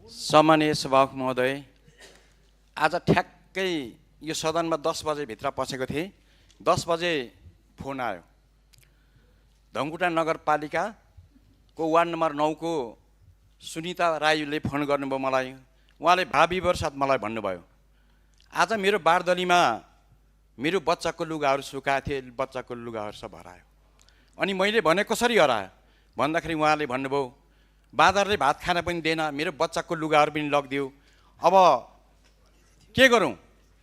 सम्मानीय सभामुख महोदय, आज ठ्याक्कै यो सदनमा 10 बजे भित्र पसेको थिएँ। 10 बजे फोन आयो। धनकुटा नगरपालिकाको वार्ड नम्बर 9 को सुनिता राईले फोन गर्नुभयो मलाई। उहाँले भाविवर साथ मलाई भन्नुभयो, आज मेरो बारदलीमा मेरो बच्चाको लुगाहरू सुकाएको थिए, बच्चाको लुगाहरू सब हरायो। अनि मैले भने कसरी हरायो भन्दाखेरि उहाँले भन्नुभयो, बाँदरले भात खान पनि दिएन, मेरो बच्चाको लुगाहरू पनि लगिदियो, अब के गरौँ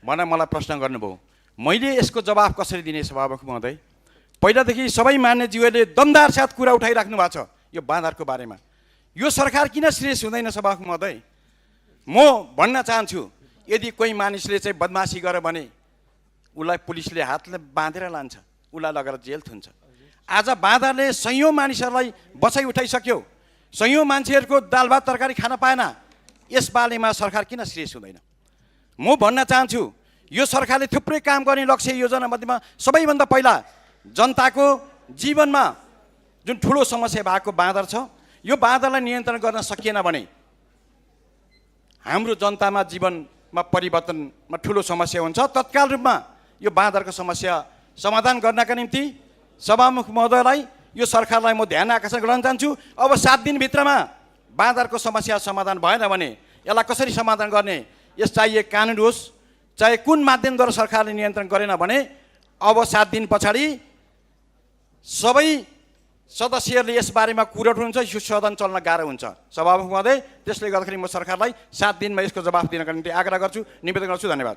भनेर मलाई प्रश्न गर्नुभयो। मैले यसको जवाफ कसरी दिने सभामुख महोदय? पहिलादेखि सबै मान्यज्यूहरूले दमदार साथ कुरा उठाइराख्नु भएको छ यो बाँदरको बारेमा। यो सरकार किन सिरियस हुँदैन सभामुख महोदय? म भन्न चाहन्छु, यदि कोही मानिसले चाहिँ बदमासी गर्यो भने उसलाई पुलिसले हातले बाँधेर लान्छ, उसलाई लगेर जेल थुन्छ। आज बाँदरले सयौँ मानिसहरूलाई बचाइ उठाइसक्यो, सयौँ मान्छेहरूको दाल भात तरकारी खान पाएन। यस बारेमा सरकार किन सिरियस हुँदैन? म भन्न चाहन्छु, यो सरकारले थुप्रै काम गर्ने लक्ष्य योजना मध्येमा सबैभन्दा पहिला जनताको जीवनमा जुन ठुलो समस्या भएको बाँदर छ, यो बाँदरलाई नियन्त्रण गर्न सकिएन भने हाम्रो जनतामा जीवनमा परिवर्तनमा ठुलो समस्या हुन्छ। तत्काल रूपमा यो बाँदरको समस्या समाधान गर्नका निम्ति सभामुख महोदयलाई, यो सरकारलाई म ध्यान आकर्षण गर्न चाहन्छु। अब 7 दिनभित्रमा बाँदरको समस्या समाधान भएन भने यसलाई कसरी समाधान गर्ने? यस चाहिए कानुन होस्, चाहे कुन माध्यमद्वारा सरकारले नियन्त्रण गरेन भने अब 7 दिन पछाडि सबै सदस्यहरूले यस बारेमा कुरा उठाउनुहुन्छ, यो सदन चल्न गाह्रो हुन्छ सभामुख महोदय। त्यसले गर्दाखेरि म सरकारलाई 7 दिनमा यसको जवाफ दिनका निम्ति आग्रह गर्छु, निवेदन गर्छु। धन्यवाद।